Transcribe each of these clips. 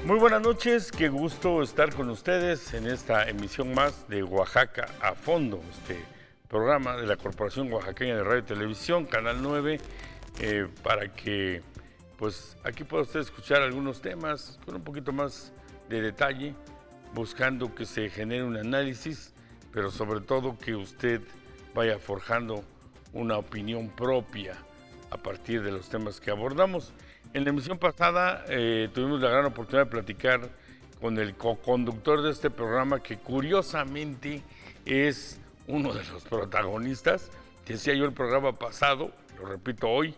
Muy buenas noches, qué gusto estar con ustedes en esta emisión más de Oaxaca a Fondo, este programa de la Corporación Oaxaqueña de Radio y Televisión, Canal 9, para que pues aquí pueda usted escuchar algunos temas con un poquito más de detalle, buscando que se genere un análisis, pero sobre todo que usted vaya forjando una opinión propia a partir de los temas que abordamos. En la emisión pasada tuvimos la gran oportunidad de platicar con el coconductor de este programa, que curiosamente es uno de los protagonistas. Decía yo el programa pasado, lo repito hoy,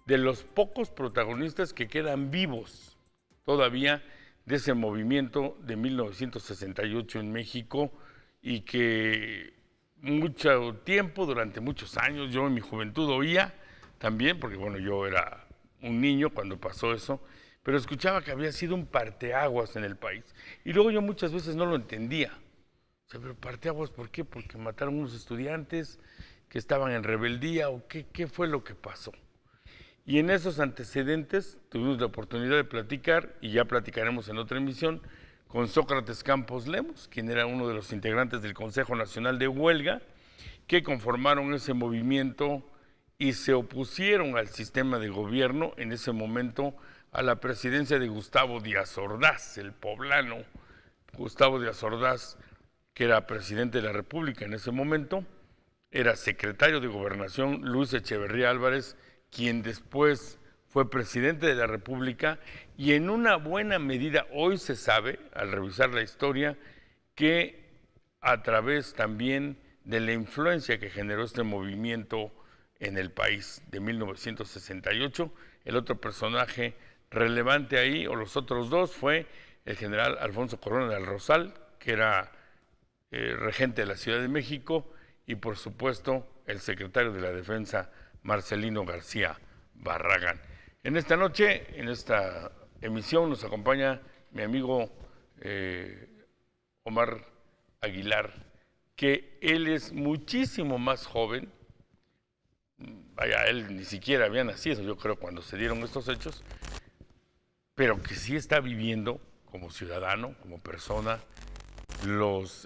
de los pocos protagonistas que quedan vivos todavía de ese movimiento de 1968 en México, y que mucho tiempo, durante muchos años, yo en mi juventud oía también, porque bueno, yo era un niño cuando pasó eso, pero escuchaba que había sido un parteaguas en el país. Y luego yo muchas veces no lo entendía. O sea, pero parteaguas, ¿por qué? Porque mataron unos estudiantes que estaban en rebeldía, o qué fue lo que pasó. Y en esos antecedentes tuvimos la oportunidad de platicar, y ya platicaremos en otra emisión, con Sócrates Campos Lemos, quien era uno de los integrantes del Consejo Nacional de Huelga, que conformaron ese movimiento y se opusieron al sistema de gobierno, en ese momento a la presidencia de Gustavo Díaz Ordaz, el poblano Gustavo Díaz Ordaz, que era presidente de la República en ese momento. Era secretario de Gobernación Luis Echeverría Álvarez, quien después fue presidente de la República, y en una buena medida hoy se sabe, al revisar la historia, que a través también de la influencia que generó este movimiento en el país de 1968, el otro personaje relevante ahí, o los otros dos, fue el general Alfonso Corona del Rosal, que era regente de la Ciudad de México, y por supuesto el secretario de la Defensa, Marcelino García Barragán. En esta noche, en esta emisión, nos acompaña mi amigo Omar Aguilar, que él es muchísimo más joven. Vaya, él ni siquiera había nacido, yo creo, cuando se dieron estos hechos, pero que sí está viviendo como ciudadano, como persona,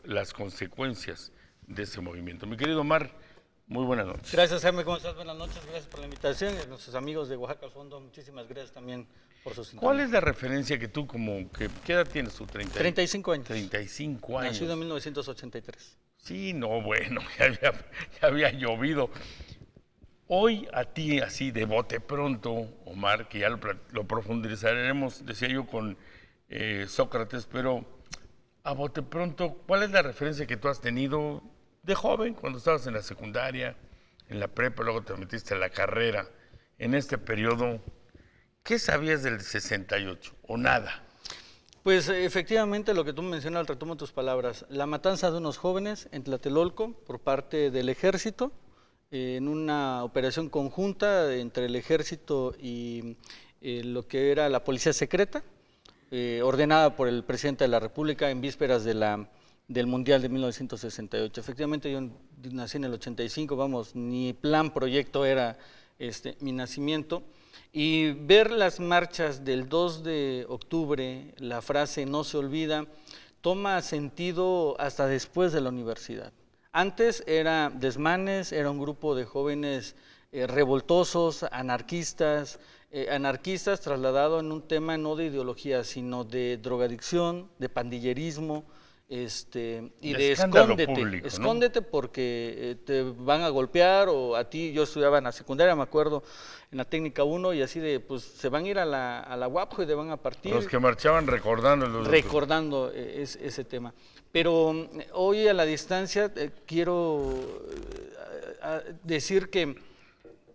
las consecuencias de ese movimiento. Mi querido Omar, muy buenas noches. Gracias, Jaime, ¿cómo estás? Buenas noches, gracias por la invitación. Y a nuestros amigos de Oaxaca al Fondo, muchísimas gracias también por sus sintonía. ¿Cuál es la referencia que tú ¿qué edad tienes tú? 35 años. 35 años. Nacido en 1983. Sí, no, bueno, ya había llovido. Hoy a ti, así de bote pronto, Omar, que ya lo profundizaremos, decía yo, con Sócrates, pero a bote pronto, ¿cuál es la referencia que tú has tenido de joven, cuando estabas en la secundaria, en la prepa, luego te metiste a la carrera, en este periodo? ¿Qué sabías del 68 o nada? Pues efectivamente lo que tú mencionas, retomo tus palabras, la matanza de unos jóvenes en Tlatelolco por parte del ejército, en una operación conjunta entre el ejército y lo que era la policía secreta, ordenada por el presidente de la República en vísperas del Mundial de 1968. Efectivamente yo nací en el 85, vamos, ni plan, proyecto era mi nacimiento. Y ver las marchas del 2 de octubre, la frase "no se olvida", toma sentido hasta después de la universidad. Antes era desmanes, era un grupo de jóvenes revoltosos, anarquistas trasladado en un tema no de ideología, sino de drogadicción, de pandillerismo, y de escóndete, público, ¿no? Escóndete porque te van a golpear, o a ti. Yo estudiaba en la secundaria, me acuerdo, en la técnica 1, y así de, pues se van a ir a la UAPJO y te van a partir. Los que marchaban recordando ese tema. Pero hoy a la distancia quiero decir que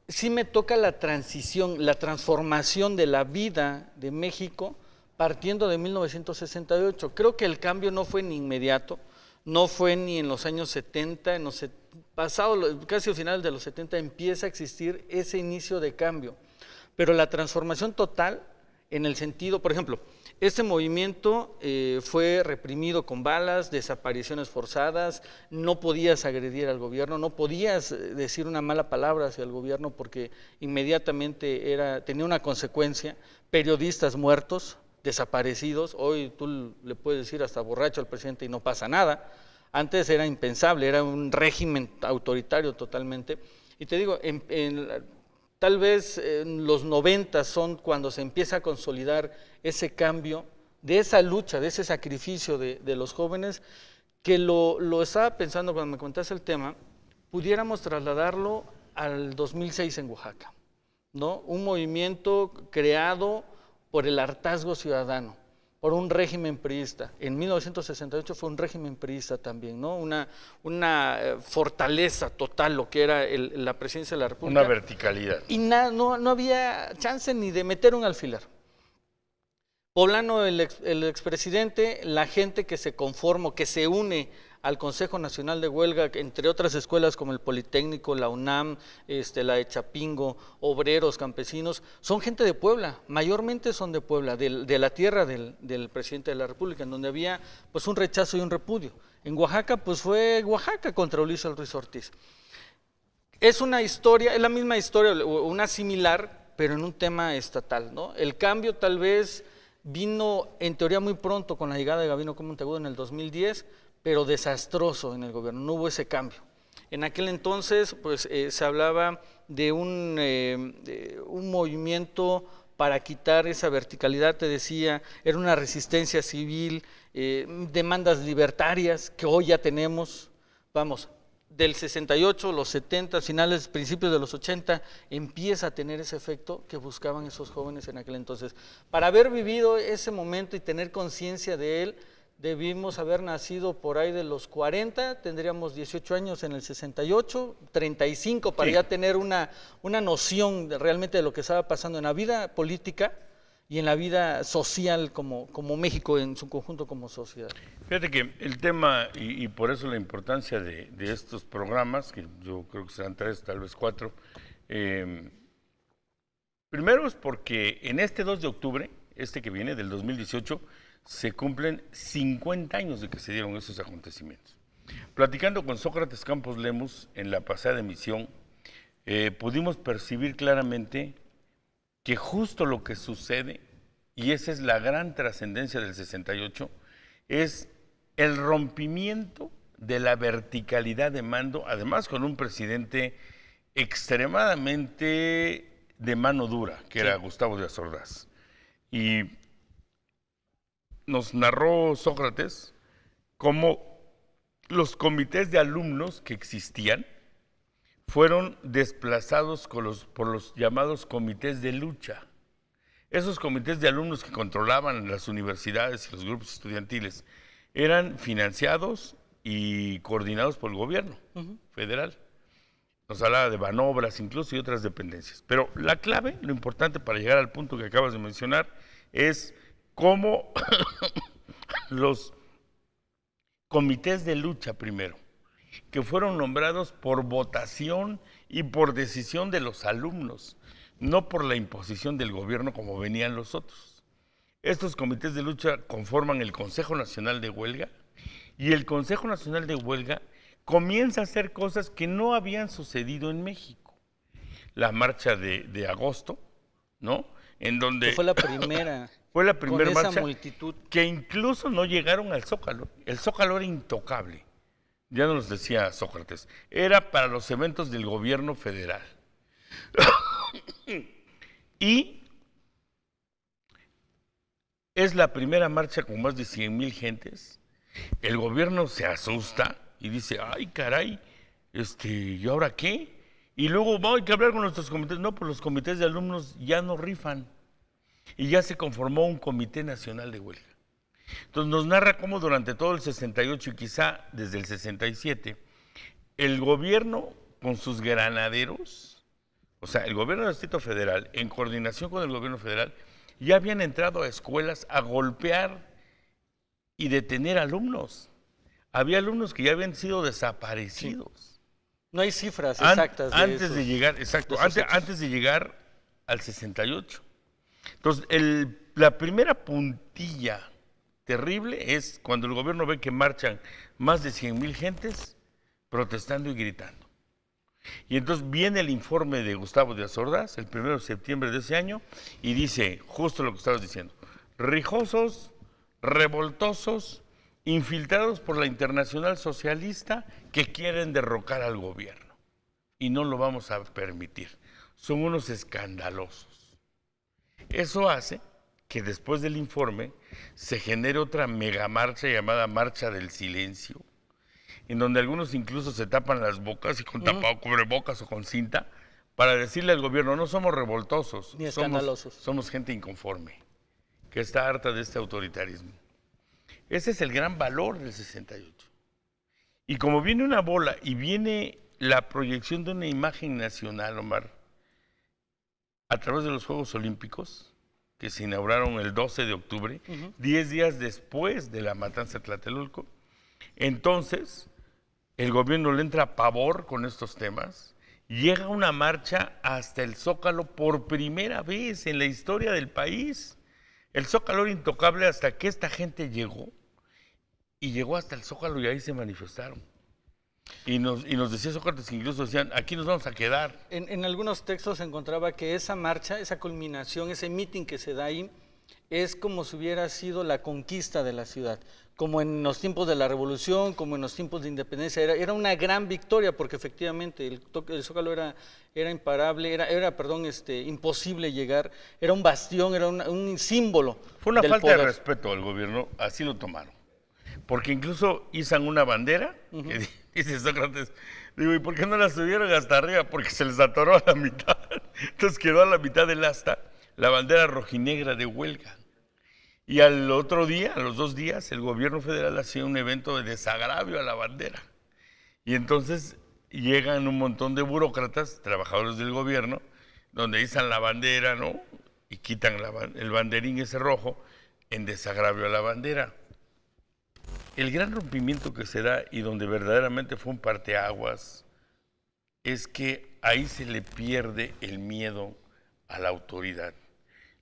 sí me toca la transición, la transformación de la vida de México partiendo de 1968. Creo que el cambio no fue ni inmediato, no fue ni en los años 70, casi al final de los 70 empieza a existir ese inicio de cambio, pero la transformación total en el sentido, por ejemplo, este movimiento fue reprimido con balas, desapariciones forzadas, no podías agredir al gobierno, no podías decir una mala palabra hacia el gobierno porque inmediatamente tenía una consecuencia, periodistas muertos, desaparecidos. Hoy tú le puedes decir hasta borracho al presidente y no pasa nada. Antes era impensable, era un régimen autoritario totalmente. Y te digo, tal vez en los 90 son cuando se empieza a consolidar ese cambio, de esa lucha, de ese sacrificio de los jóvenes, que lo estaba pensando cuando me contaste el tema, pudiéramos trasladarlo al 2006 en Oaxaca, ¿no? Un movimiento creado por el hartazgo ciudadano, por un régimen priista. En 1968 fue un régimen priista también, ¿no? Una fortaleza total, lo que era la presidencia de la República. Una verticalidad. Y no había chance ni de meter un alfiler. Poblano, el expresidente, la gente que se conforma, que se une al Consejo Nacional de Huelga, entre otras escuelas como el Politécnico, la UNAM, la de Chapingo, obreros, campesinos, son gente de Puebla, mayormente son de Puebla, de la tierra del presidente de la República, en donde había pues un rechazo y un repudio. En Oaxaca, pues fue Oaxaca contra Ulises Ruiz Ortiz. Es una historia, es la misma historia, una similar, pero en un tema estatal, ¿no? El cambio tal vez vino en teoría muy pronto con la llegada de Gabino Gómez Monteagudo en el 2010, pero desastroso en el gobierno, no hubo ese cambio. En aquel entonces pues, se hablaba de un movimiento para quitar esa verticalidad, te decía, era una resistencia civil, demandas libertarias que hoy ya tenemos, vamos, del 68, los 70, finales, principios de los 80, empieza a tener ese efecto que buscaban esos jóvenes en aquel entonces. Para haber vivido ese momento y tener conciencia de él, debimos haber nacido por ahí de los 40, tendríamos 18 años en el 68, 35 para ya tener una noción realmente de lo que estaba pasando en la vida política y en la vida social como México en su conjunto como sociedad. Fíjate que el tema, y por eso la importancia de estos programas, que yo creo que serán 3, tal vez 4, primero es porque en este 2 de octubre, que viene, del 2018, se cumplen 50 años de que se dieron esos acontecimientos. Platicando con Sócrates Campos Lemus en la pasada emisión, pudimos percibir claramente que justo lo que sucede, y esa es la gran trascendencia del 68, es el rompimiento de la verticalidad de mando, además con un presidente extremadamente de mano dura, que era Gustavo Díaz Ordaz. Y nos narró Sócrates cómo los comités de alumnos que existían fueron desplazados por los llamados comités de lucha. Esos comités de alumnos que controlaban las universidades y los grupos estudiantiles eran financiados y coordinados por el gobierno federal. Nos hablaba de Banobras incluso y otras dependencias. Pero la clave, lo importante para llegar al punto que acabas de mencionar, es cómo los comités de lucha primero, que fueron nombrados por votación y por decisión de los alumnos, no por la imposición del gobierno como venían los otros. Estos comités de lucha conforman el Consejo Nacional de Huelga, y el Consejo Nacional de Huelga comienza a hacer cosas que no habían sucedido en México. La marcha de agosto, ¿no? En donde fue la primera. Fue la primera marcha multitud que incluso no llegaron al Zócalo. El Zócalo era intocable. Ya nos decía Sócrates. Era para los eventos del gobierno federal. Y es la primera marcha con más de 100,000 gentes. El gobierno se asusta y dice, ay, caray, ¿y ahora qué? Y luego hay que hablar con nuestros comités. No, pues los comités de alumnos ya no rifan. Y ya se conformó un Comité Nacional de Huelga. Entonces nos narra cómo durante todo el 68 y quizá desde el 67, el gobierno con sus granaderos, o sea, el gobierno del Distrito Federal, en coordinación con el gobierno federal, ya habían entrado a escuelas a golpear y detener alumnos. Había alumnos que ya habían sido desaparecidos. Sí. No hay cifras exactas de antes esos, de llegar, exacto, antes de llegar al 68. Entonces, la primera puntilla terrible es cuando el gobierno ve que marchan más de 100,000 gentes protestando y gritando. Y entonces viene el informe de Gustavo Díaz Ordaz, el 1 de septiembre de ese año, y dice justo lo que estabas diciendo. rijosos, revoltosos, infiltrados por la Internacional Socialista que quieren derrocar al gobierno. Y no lo vamos a permitir. Son unos escandalosos. Eso hace que después del informe se genere otra megamarcha llamada Marcha del Silencio, en donde algunos incluso se tapan las bocas y con tapado cubrebocas o con cinta para decirle al gobierno, no somos revoltosos, ni escandalosos. Somos gente inconforme, que está harta de este autoritarismo. Ese es el gran valor del 68. Y como viene una bola y viene la proyección de una imagen nacional, Omar, a través de los Juegos Olímpicos, que se inauguraron el 12 de octubre, 10 días después de la matanza de Tlatelolco, entonces el gobierno le entra pavor con estos temas, llega una marcha hasta el Zócalo por primera vez en la historia del país. El Zócalo era intocable hasta que esta gente llegó, y llegó hasta el Zócalo y ahí se manifestaron. Y nos decía Sócrates, incluso decían, aquí nos vamos a quedar. En algunos textos se encontraba que esa marcha, esa culminación, ese meeting que se da ahí, es como si hubiera sido la conquista de la ciudad. Como en los tiempos de la Revolución, como en los tiempos de Independencia, era una gran victoria, porque efectivamente el Zócalo era imparable, era imposible llegar, era un bastión, era un símbolo. Fue una del falta poder. de respeto al gobierno, así lo tomaron. Porque incluso izan una bandera, que dice Sócrates, digo, ¿y por qué no la subieron hasta arriba? Porque se les atoró a la mitad. Entonces quedó a la mitad del asta la bandera rojinegra de huelga. Y al otro día, a los 2 días, el gobierno federal hacía un evento de desagravio a la bandera. Y entonces llegan un montón de burócratas, trabajadores del gobierno, donde izan la bandera, ¿no? Y quitan el banderín ese rojo en desagravio a la bandera. El gran rompimiento que se da y donde verdaderamente fue un parteaguas es que ahí se le pierde el miedo a la autoridad.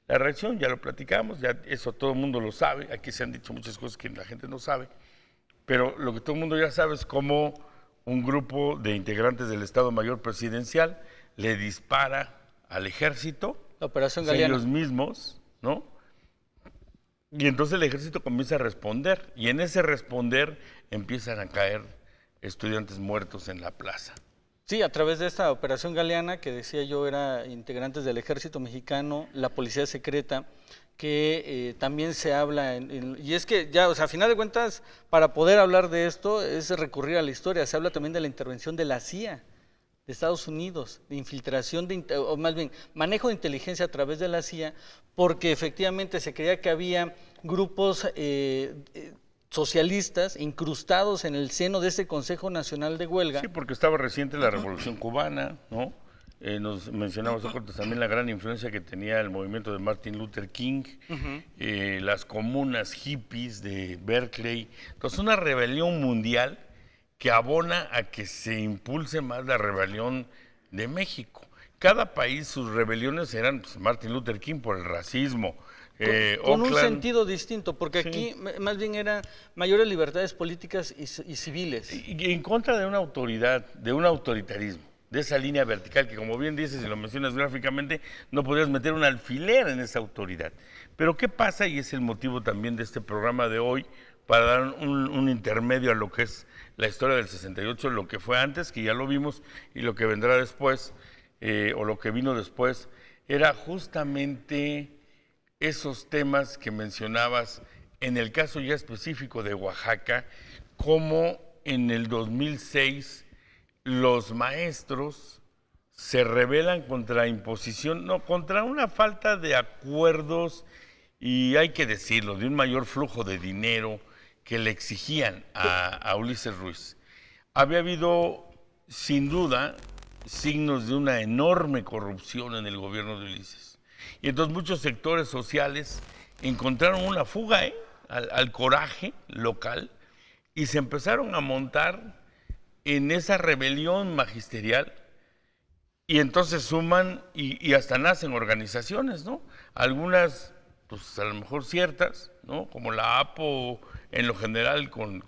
La reacción, ya lo platicamos, ya eso todo el mundo lo sabe, aquí se han dicho muchas cosas que la gente no sabe, pero lo que todo el mundo ya sabe es cómo un grupo de integrantes del Estado Mayor Presidencial le dispara al ejército, La Operación Galeana. ellos mismos, ¿no? Y entonces el ejército comienza a responder, y en ese responder empiezan a caer estudiantes muertos en la plaza. Sí, a través de esta Operación Galeana, que decía yo era integrantes del Ejército Mexicano, la Policía Secreta, que también se habla, y es que ya, o sea, a final de cuentas, para poder hablar de esto es recurrir a la historia. Se habla también de la intervención de la CIA, de Estados Unidos, de infiltración, o más bien, manejo de inteligencia a través de la CIA, porque efectivamente se creía que había grupos socialistas incrustados en el seno de ese Consejo Nacional de Huelga. Sí, porque estaba reciente la Revolución Cubana, ¿no? Nos mencionaba Sócrates también la gran influencia que tenía el movimiento de Martin Luther King, las comunas hippies de Berkeley. Entonces, una rebelión mundial que abona a que se impulse más la rebelión de México. Cada país, sus rebeliones eran, pues, Martin Luther King por el racismo, con un Oakland, sentido distinto, porque aquí más bien eran mayores libertades políticas y civiles. y en contra de una autoridad, de un autoritarismo, de esa línea vertical que, como bien dices y lo mencionas gráficamente, no podías meter un alfiler en esa autoridad. Pero ¿qué pasa? Y es el motivo también de este programa de hoy, para dar un intermedio a lo que es la historia del 68, lo que fue antes, que ya lo vimos, y lo que vendrá después, o lo que vino después, era justamente esos temas que mencionabas en el caso ya específico de Oaxaca, como en el 2006 los maestros se rebelan contra imposición, no, contra una falta de acuerdos, y hay que decirlo, de un mayor flujo de dinero que le exigían a Ulises Ruiz. Había habido, sin duda, signos de una enorme corrupción en el gobierno de Ulises. Y entonces muchos sectores sociales encontraron una fuga al coraje local y se empezaron a montar en esa rebelión magisterial, y entonces suman y hasta nacen organizaciones, ¿no? Algunas, pues a lo mejor ciertas, ¿no? Como la APO en lo general con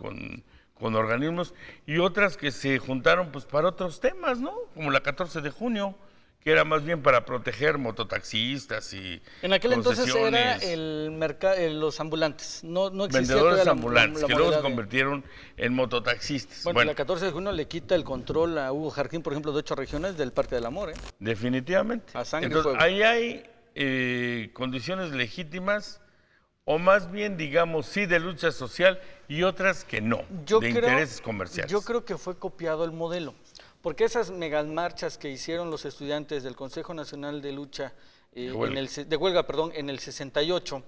organismos, y otras que se juntaron pues para otros temas, ¿no? Como la 14 de junio, que era más bien para proteger mototaxistas y en aquel entonces era concesiones, los ambulantes, no existía vendedores todavía ambulantes, la que luego se modalidad convirtieron en mototaxistas. Bueno, la 14 de junio le quita el control a Hugo Jarquín, por ejemplo, de 8 regiones del Parque del Amor, ¿eh? Definitivamente. A sangre y Entonces, fuego. ahí hay condiciones legítimas, o más bien, digamos, sí de lucha social y otras que no, intereses comerciales. Yo creo que fue copiado el modelo, porque esas megamarchas que hicieron los estudiantes del Consejo Nacional de Lucha, de huelga, en el 68,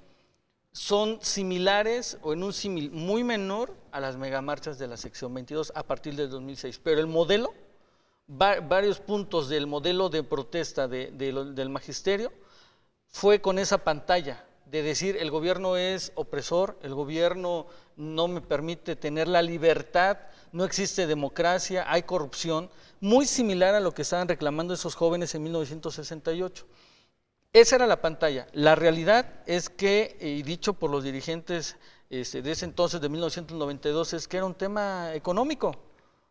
son similares o en un símil muy menor a las megamarchas de la sección 22 a partir del 2006, pero el modelo, varios puntos del modelo de protesta del magisterio fue con esa pantalla de decir el gobierno es opresor, el gobierno no me permite tener la libertad, no existe democracia, hay corrupción, muy similar a lo que estaban reclamando esos jóvenes en 1968. Esa era la pantalla. La realidad es que, y dicho por los dirigentes de ese entonces, de 1992, es que era un tema económico,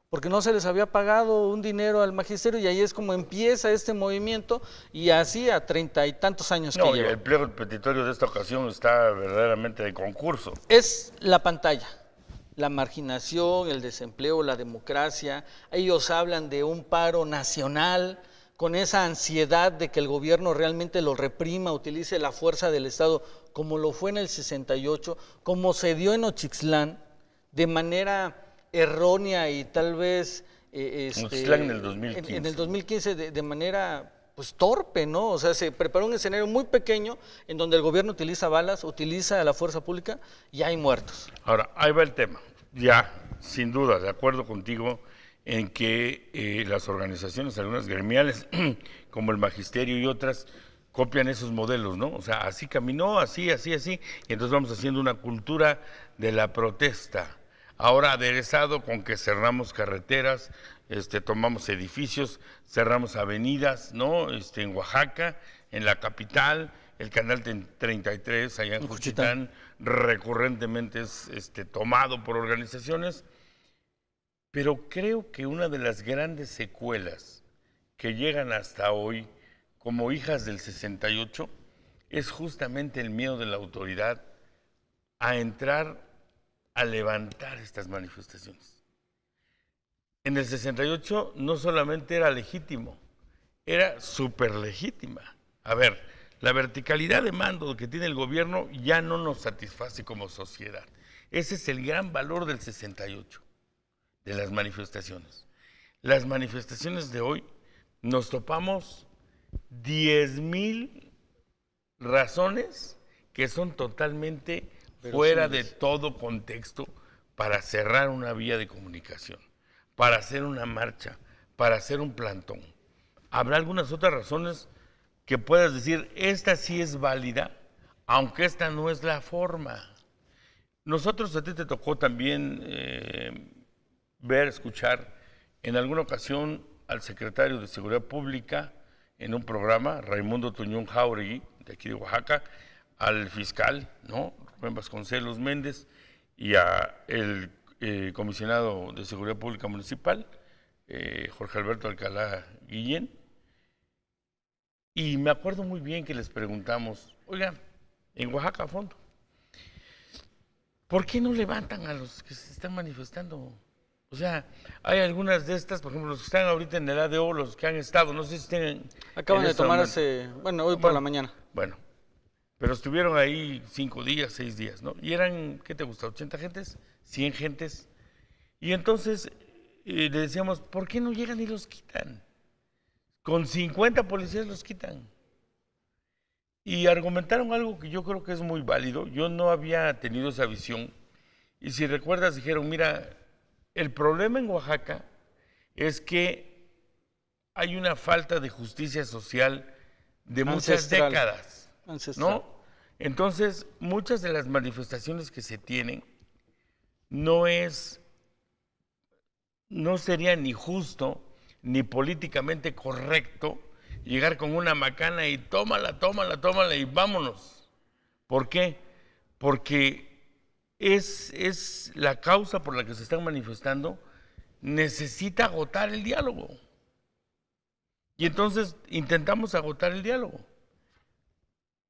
porque no se les había pagado un dinero al magisterio y ahí es como empieza este movimiento y así a 30 y tantos años que lleva. El pliego petitorio de esta ocasión está verdaderamente de concurso. Es la pantalla, la marginación, el desempleo, la democracia. Ellos hablan de un paro nacional con esa ansiedad de que el gobierno realmente lo reprima, utilice la fuerza del Estado como lo fue en el 68, como se dio en Ochitlán, de manera errónea y tal vez en el 2015, en el 2015 de manera pues torpe, ¿no? O sea, se preparó un escenario muy pequeño en donde el gobierno utiliza balas, utiliza la fuerza pública y hay muertos. Ahora, ahí va el tema. Ya, sin duda, de acuerdo contigo en que las organizaciones, algunas gremiales, como el Magisterio y otras, copian esos modelos, ¿no? O sea, así caminó, así, y entonces vamos haciendo una cultura de la protesta. Ahora aderezado con que cerramos carreteras, tomamos edificios, cerramos avenidas, ¿no? En Oaxaca, en la capital, el canal 33 allá en Juchitán recurrentemente es tomado por organizaciones, pero creo que una de las grandes secuelas que llegan hasta hoy como hijas del 68 es justamente el miedo de la autoridad a entrar a levantar estas manifestaciones. En el 68 no solamente era legítimo, era súper legítima. A ver, la verticalidad de mando que tiene el gobierno ya no nos satisface como sociedad. Ese es el gran valor del 68, de las manifestaciones. Las manifestaciones de hoy nos topamos 10,000 razones que son totalmente fuera de todo contexto para cerrar una vía de comunicación, para hacer una marcha, para hacer un plantón. Habrá algunas otras razones que puedas decir, esta sí es válida, aunque esta no es la forma. Nosotros, a ti te tocó también ver, escuchar en alguna ocasión al secretario de Seguridad Pública en un programa, Raimundo Tuñón Jauregui, de aquí de Oaxaca, al fiscal, ¿no? Rubén Vasconcelos Méndez, y a el comisionado de Seguridad Pública Municipal, Jorge Alberto Alcalá Guillén. Y me acuerdo muy bien que les preguntamos, oigan, en Oaxaca a fondo, ¿por qué no levantan a los que se están manifestando? O sea, hay algunas de estas, por ejemplo, los que están ahorita en el ADO, los que han estado, no sé si tienen... Acaban de tomar hoy por la mañana. Bueno, pero estuvieron ahí 5 días, 6 días, ¿no? Y eran, ¿qué te gusta? ¿80 gentes? ¿100 gentes? Y entonces le decíamos, ¿por qué no llegan y los quitan? Con 50 policías los quitan. Y argumentaron algo que yo creo que es muy válido. Yo no había tenido esa visión. Y si recuerdas, dijeron, mira, el problema en Oaxaca es que hay una falta de justicia social de muchas décadas, ¿no? Entonces, muchas de las manifestaciones que se tienen no sería ni justo ni políticamente correcto llegar con una macana y tómala y vámonos. ¿Por qué? Porque es la causa por la que se están manifestando, necesita agotar el diálogo. Y entonces intentamos agotar el diálogo.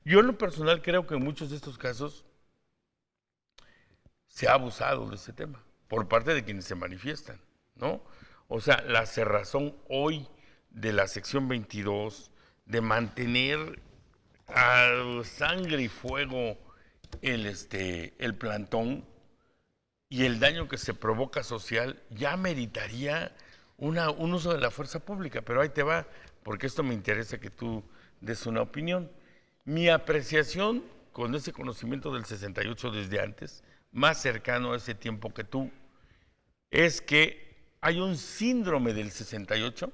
Yo en lo personal creo que en muchos de estos casos se ha abusado de ese tema por parte de quienes se manifiestan, ¿no? O sea, la cerrazón hoy de la sección 22, de mantener a sangre y fuego el plantón y el daño que se provoca social, ya meritaría un uso de la fuerza pública. Pero ahí te va, porque esto me interesa que tú des una opinión. Mi apreciación con ese conocimiento del 68 desde antes, más cercano a ese tiempo que tú, es que hay un síndrome del 68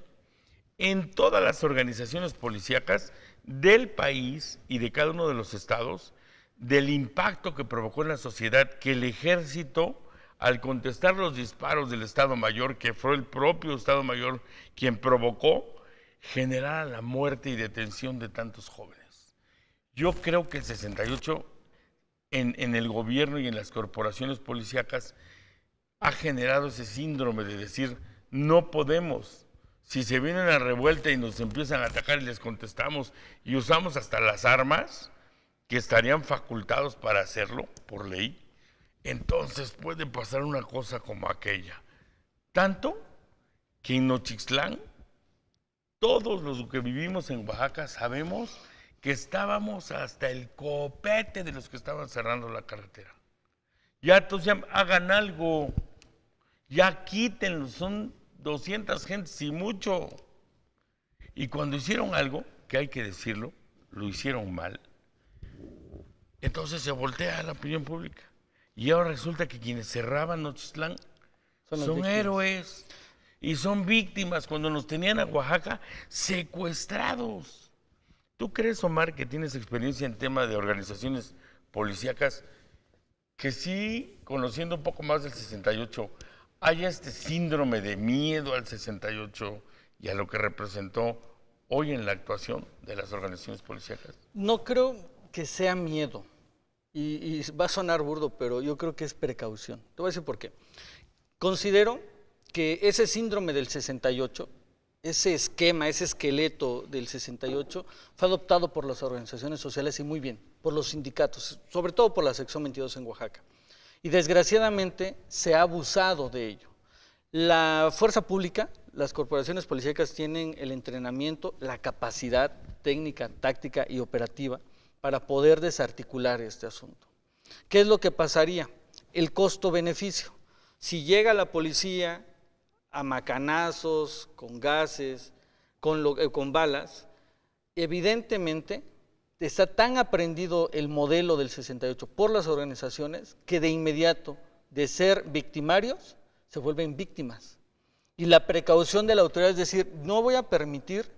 en todas las organizaciones policíacas del país y de cada uno de los estados, del impacto que provocó en la sociedad que el ejército, al contestar los disparos del Estado Mayor, que fue el propio Estado Mayor quien provocó, generara la muerte y detención de tantos jóvenes. Yo creo que el 68 en el gobierno y en las corporaciones policíacas ha generado ese síndrome de decir, no podemos. Si se viene una revuelta y nos empiezan a atacar y les contestamos y usamos hasta las armas que estarían facultados para hacerlo por ley, entonces puede pasar una cosa como aquella. Tanto que en Nochixtlán, todos los que vivimos en Oaxaca sabemos que estábamos hasta el copete de los que estaban cerrando la carretera. Ya entonces ya hagan algo, ya quítenlo, son 200 gentes y mucho. Y cuando hicieron algo, que hay que decirlo, lo hicieron mal, entonces se voltea la opinión pública. Y ahora resulta que quienes cerraban Nochixtlán son héroes y son víctimas cuando nos tenían a Oaxaca secuestrados. ¿Tú crees, Omar, que tienes experiencia en tema de organizaciones policíacas, que sí, conociendo un poco más del 68, haya este síndrome de miedo al 68 y a lo que representó hoy en la actuación de las organizaciones policíacas? No creo que sea miedo. Y va a sonar burdo, pero yo creo que es precaución. Te voy a decir por qué. Considero que ese síndrome del 68, ese esquema, ese esqueleto del 68, fue adoptado por las organizaciones sociales y muy bien, por los sindicatos, sobre todo por la sección 22 en Oaxaca. Y desgraciadamente se ha abusado de ello. La fuerza pública, las corporaciones policíacas tienen el entrenamiento, la capacidad técnica, táctica y operativa para poder desarticular este asunto. ¿Qué es lo que pasaría? El costo-beneficio. Si llega la policía a macanazos, con gases, con balas, evidentemente está tan aprendido el modelo del 68 por las organizaciones que de inmediato, de ser victimarios, se vuelven víctimas. Y la precaución de la autoridad es decir, no voy a permitir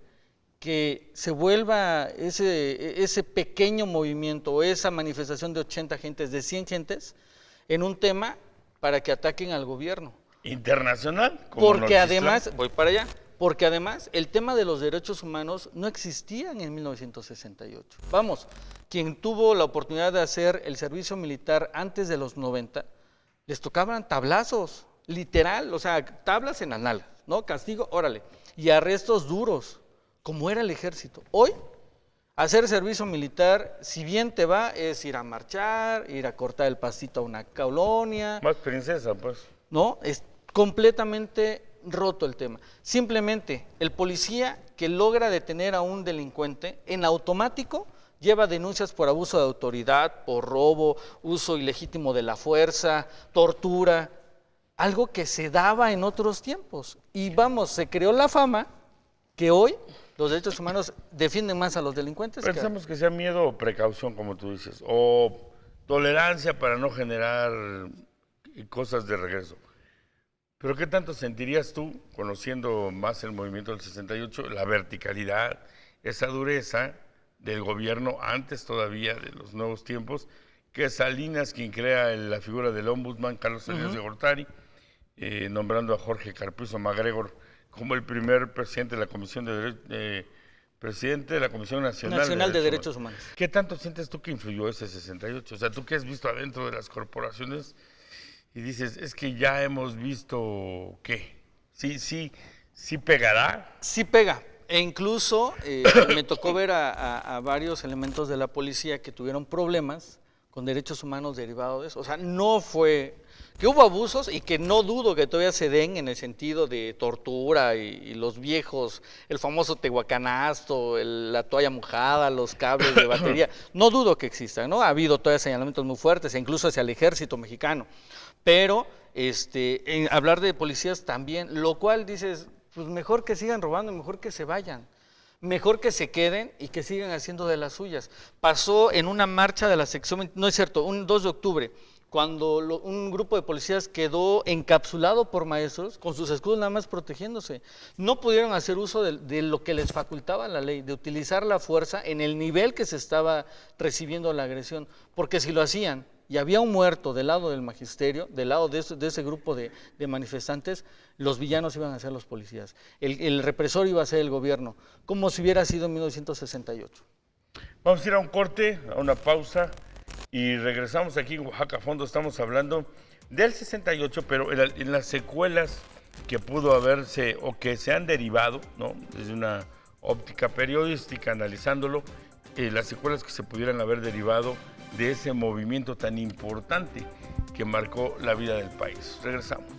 que se vuelva ese pequeño movimiento o esa manifestación de 80 gentes, de 100 gentes, en un tema para que ataquen al gobierno. ¿Internacional? Porque además, voy para allá, porque además el tema de los derechos humanos no existían en 1968. Vamos, quien tuvo la oportunidad de hacer el servicio militar antes de los 90, les tocaban tablazos, literal, o sea, tablas en anal, ¿no? Castigo, órale, y arrestos duros, como era el ejército. Hoy, hacer servicio militar, si bien te va, es ir a marchar, ir a cortar el pastito a una colonia. Más princesa, pues. No, es completamente roto el tema. Simplemente, el policía que logra detener a un delincuente, en automático, lleva denuncias por abuso de autoridad, por robo, uso ilegítimo de la fuerza, tortura, algo que se daba en otros tiempos. Y vamos, se creó la fama que hoy los derechos humanos defienden más a los delincuentes. Pensamos que sea miedo o precaución, como tú dices, o tolerancia para no generar cosas de regreso. Pero ¿qué tanto sentirías tú, conociendo más el movimiento del 68, la verticalidad, esa dureza del gobierno antes todavía de los nuevos tiempos, que Salinas, quien crea la figura del ombudsman, Carlos Salinas de Gortari, nombrando a Jorge Carpizo MacGregor como el primer presidente de la Comisión presidente de la Comisión Nacional de Derechos Humanos. ¿Qué tanto sientes tú que influyó ese 68? O sea, tú que has visto adentro de las corporaciones y dices, es que ya hemos visto, ¿qué? ¿Sí pegará? Sí pega, E incluso me tocó ver a varios elementos de la policía que tuvieron problemas con derechos humanos derivados de eso. O sea, no fue... Que hubo abusos y que no dudo que todavía se den en el sentido de tortura y los viejos, el famoso tehuacanazo, la toalla mojada, los cables de batería. No dudo que existan, ¿no? Ha habido todavía señalamientos muy fuertes, e incluso hacia el ejército mexicano. Pero en hablar de policías también, lo cual dices, pues mejor que sigan robando, mejor que se vayan. Mejor que se queden y que sigan haciendo de las suyas. Pasó en una marcha de la sección, no es cierto, un 2 de octubre, cuando un grupo de policías quedó encapsulado por maestros con sus escudos nada más protegiéndose. No pudieron hacer uso de lo que les facultaba la ley, de utilizar la fuerza en el nivel que se estaba recibiendo la agresión, porque si lo hacían y había un muerto del lado del magisterio, del lado de ese grupo de manifestantes, los villanos iban a ser los policías, el represor iba a ser el gobierno, como si hubiera sido en 1968. Vamos a ir a un corte, a una pausa, y regresamos aquí en Oaxaca a Fondo. Estamos hablando del 68, pero en las secuelas que pudo haberse o que se han derivado, ¿no?, desde una óptica periodística, analizándolo, las secuelas que se pudieran haber derivado de ese movimiento tan importante que marcó la vida del país. Regresamos.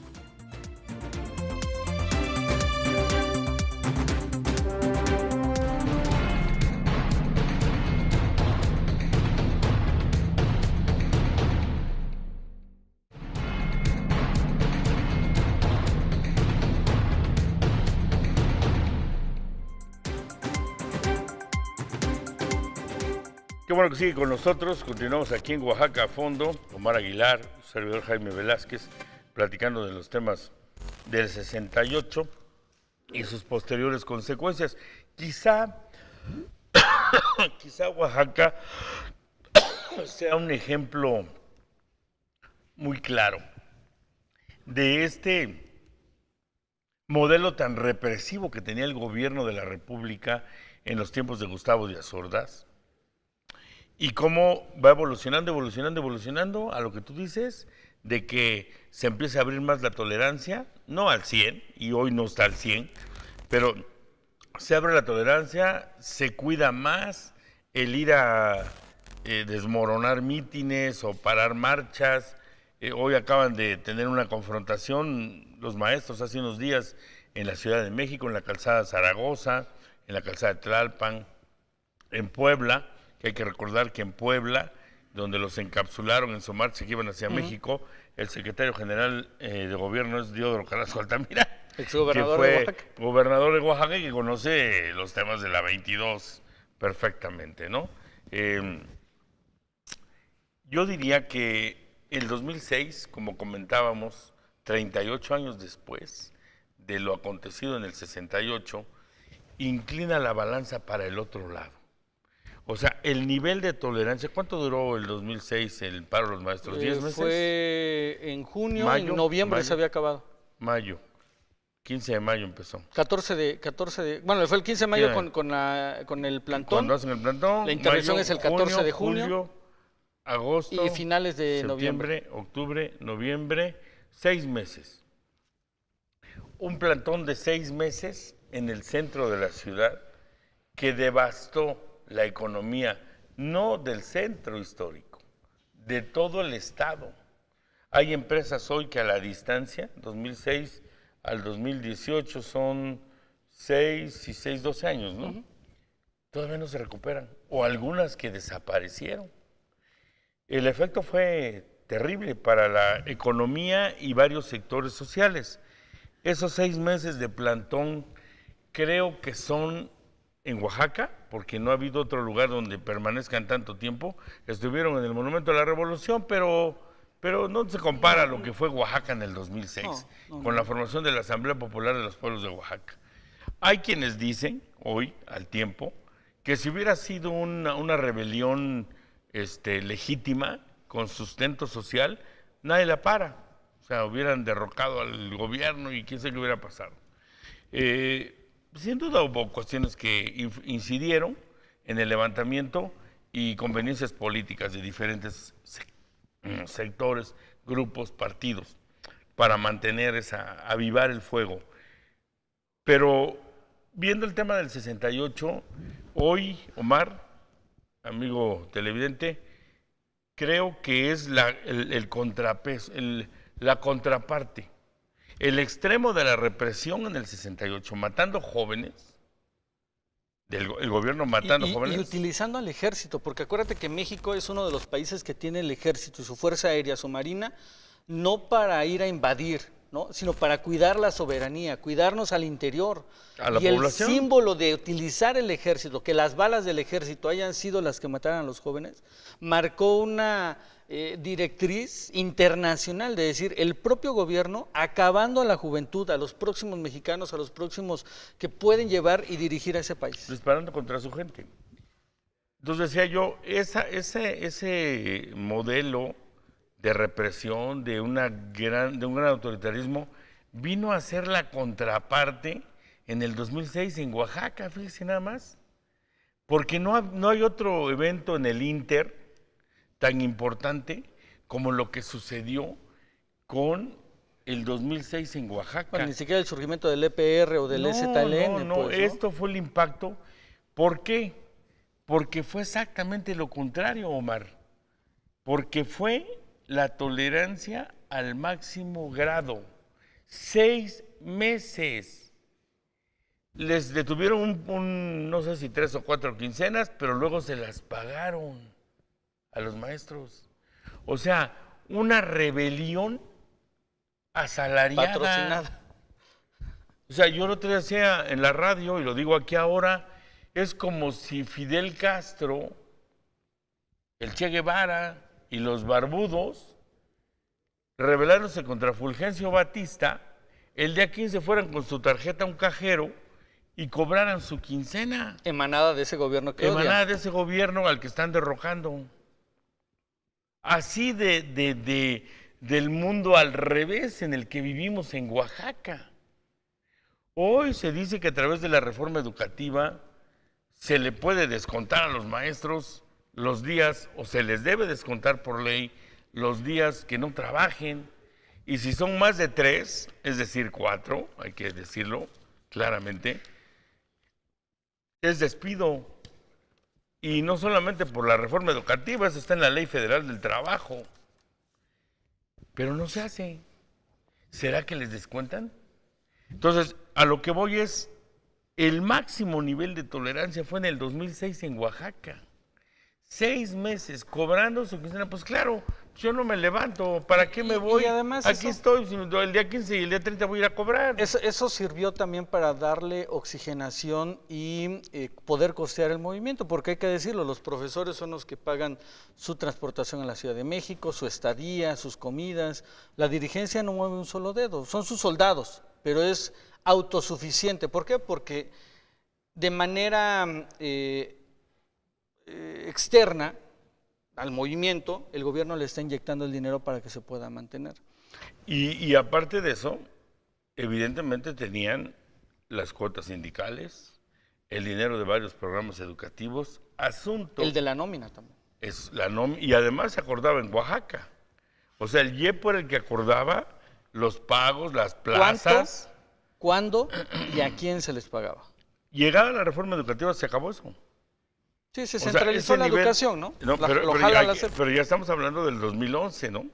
Qué bueno que sigue con nosotros. Continuamos aquí en Oaxaca a Fondo. Omar Aguilar, servidor Jaime Velázquez, platicando de los temas del 68 y sus posteriores consecuencias. Quizá Oaxaca sea un ejemplo muy claro de este modelo tan represivo que tenía el gobierno de la República en los tiempos de Gustavo Díaz Ordaz. Y cómo va evolucionando a lo que tú dices, de que se empieza a abrir más la tolerancia, no al 100, y hoy no está al 100, pero se abre la tolerancia, se cuida más el ir a desmoronar mítines o parar marchas. Hoy acaban de tener una confrontación los maestros hace unos días en la Ciudad de México, en la calzada Zaragoza, en la calzada de Tlalpan, en Puebla, que hay que recordar que en Puebla, donde los encapsularon en su marcha que iban hacia México, el secretario general de gobierno es Diodoro Carrasco Altamira, exgobernador que de fue Oaxaca. Gobernador de Oaxaca y que conoce los temas de la 22 perfectamente, ¿no? Yo diría que el 2006, como comentábamos, 38 años después de lo acontecido en el 68, inclina la balanza para el otro lado. O sea, el nivel de tolerancia, ¿cuánto duró el 2006 el paro de los maestros? ¿10 meses? Fue en junio, Mayo, en noviembre se había acabado. Mayo, 15 de mayo empezó. 14 de bueno, fue el 15 de mayo con el plantón. Cuando hacen el plantón, la intervención es el 14 de junio, julio, agosto, y finales de septiembre, noviembre. octubre, noviembre, 6 meses. Un plantón de 6 meses en el centro de la ciudad que devastó la economía, no del centro histórico, de todo el estado. Hay empresas hoy que a la distancia, 2006 al 2018 son 6 y 6, 12 años, ¿no? Todavía no se recuperan, o algunas que desaparecieron. El efecto fue terrible para la economía y varios sectores sociales. Esos 6 meses de plantón creo que son en Oaxaca, porque no ha habido otro lugar donde permanezcan tanto tiempo. Estuvieron en el Monumento de la Revolución, pero no se compara a lo que fue Oaxaca en el 2006, con la formación de la Asamblea Popular de los Pueblos de Oaxaca. Hay quienes dicen, hoy, al tiempo, que si hubiera sido una rebelión legítima, con sustento social, nadie la para. O sea, hubieran derrocado al gobierno y quién sabe qué hubiera pasado. Sin duda hubo cuestiones que incidieron en el levantamiento y conveniencias políticas de diferentes sectores, grupos, partidos, para mantener avivar el fuego. Pero viendo el tema del 68, hoy, Omar, amigo televidente, creo que es el contrapeso, la contraparte, el extremo de la represión en el 68, matando jóvenes, el gobierno matando jóvenes. Y utilizando al ejército, porque acuérdate que México es uno de los países que tiene el ejército y su fuerza aérea, su marina, no para ir a invadir, ¿no? Sino para cuidar la soberanía, cuidarnos al interior. A la y población. El símbolo de utilizar el ejército, que las balas del ejército hayan sido las que mataran a los jóvenes, marcó una directriz internacional de decir, el propio gobierno acabando a la juventud, a los próximos mexicanos, a los próximos que pueden llevar y dirigir a ese país. Disparando contra su gente. Entonces decía yo, ese modelo de represión, de un gran autoritarismo, vino a ser la contraparte en el 2006 en Oaxaca, fíjese nada más. Porque no hay otro evento en el Inter tan importante como lo que sucedió con el 2006 en Oaxaca. Bueno, ni siquiera el surgimiento del EPR o del EZLN. No, esto fue el impacto. ¿Por qué? Porque fue exactamente lo contrario, Omar. Porque fue la tolerancia al máximo grado. 6 meses. Les detuvieron no sé si 3 o 4 quincenas, pero luego se las pagaron a los maestros. O sea, una rebelión asalariada. Patrocinada. O sea, yo lo otro día decía en la radio, y lo digo aquí ahora, es como si Fidel Castro, el Che Guevara y los barbudos, rebelándose contra Fulgencio Batista, el día 15 fueran con su tarjeta a un cajero y cobraran su quincena. Emanada de ese gobierno que Emanada de ese gobierno al que están derrocando. Así del mundo al revés en el que vivimos en Oaxaca. Hoy se dice que a través de la reforma educativa se le puede descontar a los maestros los días, o se les debe descontar por ley, los días que no trabajen. Y si son más de 3, es decir, 4, hay que decirlo claramente, es despido. Y no solamente por la reforma educativa, eso está en la Ley Federal del Trabajo. Pero no se hace. ¿Será que les descuentan? Entonces, a lo que voy es, el máximo nivel de tolerancia fue en el 2006 en Oaxaca. 6 meses cobrando su quincena. Pues claro, yo no me levanto, ¿para qué me voy? Y además aquí estoy, el día 15 y el día 30 voy a ir a cobrar. Eso sirvió también para darle oxigenación y poder costear el movimiento, porque hay que decirlo, los profesores son los que pagan su transportación a la Ciudad de México, su estadía, sus comidas. La dirigencia no mueve un solo dedo, son sus soldados, pero es autosuficiente. ¿Por qué? Porque de manera externa al movimiento, el gobierno le está inyectando el dinero para que se pueda mantener. Y aparte de eso, evidentemente tenían las cuotas sindicales, el dinero de varios programas educativos, asunto... El de la nómina también. Es la y además se acordaba en Oaxaca. O sea, el IEPO era el que acordaba los pagos, las plazas. ¿Cuándo y a quién se les pagaba? Llegada la reforma educativa, se acabó eso. Sí, se centralizó la educación, ¿no? Pero ya estamos hablando del 2011, ¿no?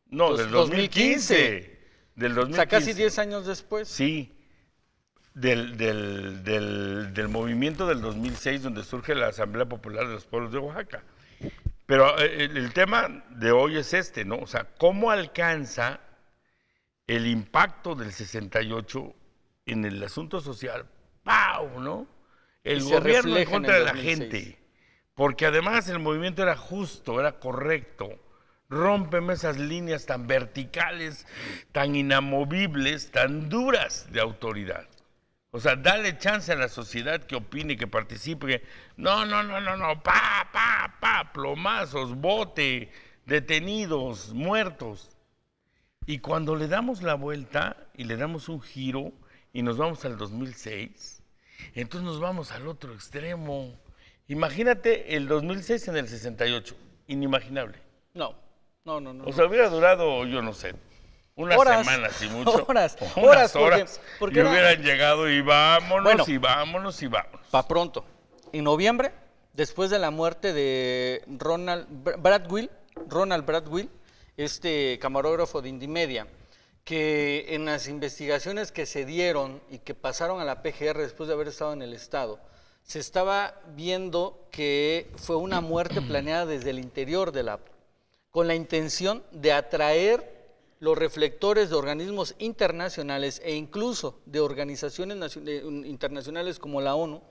No, del 2015. Del 2015. O sea, casi 10 años después. Sí, del movimiento del 2006, donde surge la Asamblea Popular de los Pueblos de Oaxaca. Pero el tema de hoy es este, ¿no? O sea, ¿cómo alcanza el impacto del 68 en el asunto social? ¡Pau! ¿No? El gobierno en contra de la gente. Porque además el movimiento era justo, era correcto. Rómpeme esas líneas tan verticales, tan inamovibles, tan duras de autoridad. O sea, dale chance a la sociedad que opine, que participe. No, plomazos, bote, detenidos, muertos. Y cuando le damos la vuelta y le damos un giro y nos vamos al 2006, entonces nos vamos al otro extremo. Imagínate el 2006 en el 68, inimaginable. No. O sea, hubiera durado, yo no sé, Unas horas, semanas y mucho. Horas, Unas horas, porque y era- hubieran llegado y vámonos, Bueno. y vámonos, y vámonos. Pa' pronto. En noviembre, después de la muerte de Ronald Bradwell, este camarógrafo de Indymedia, que en las investigaciones que se dieron y que pasaron a la PGR después de haber estado en el Estado, se estaba viendo que fue una muerte planeada desde el interior del APO, con la intención de atraer los reflectores de organismos internacionales e incluso de organizaciones internacionales como la ONU,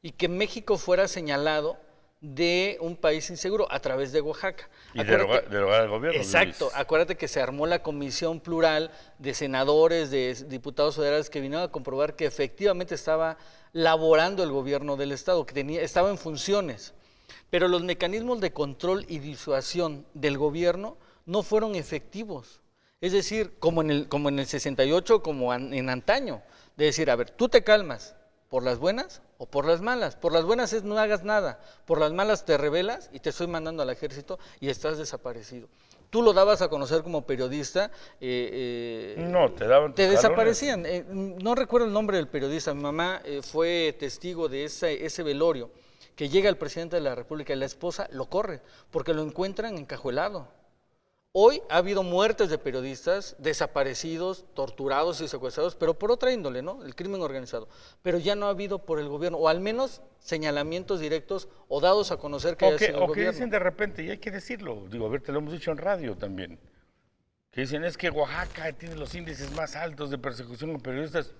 y que México fuera señalado de un país inseguro a través de Oaxaca. Y derogar al gobierno. Exacto, Luis. acuérdate que se armó la comisión plural de senadores, de diputados federales que vinieron a comprobar que efectivamente estaba laborando el gobierno del Estado, que estaba en funciones. Pero los mecanismos de control y disuasión del gobierno no fueron efectivos. Es decir, como en el 68, como en antaño, de decir, a ver, tú te calmas, ¿por las buenas o por las malas? Por las buenas es no hagas nada, por las malas te rebelas y te estoy mandando al ejército y estás desaparecido. Tú lo dabas a conocer como periodista. No, te daban te tus desaparecían. No recuerdo el nombre del periodista, mi mamá fue testigo de ese velorio, que llega el presidente de la República y la esposa lo corre, porque lo encuentran encajuelado. Hoy ha habido muertes de periodistas, desaparecidos, torturados y secuestrados, pero por otra índole, ¿no? El crimen organizado. Pero ya no ha habido por el gobierno, o al menos señalamientos directos o dados a conocer que haya sido el O que gobierno. dicen de repente, y hay que decirlo, digo, a ver, te lo hemos dicho en radio también, que dicen, es que Oaxaca tiene los índices más altos de persecución a periodistas.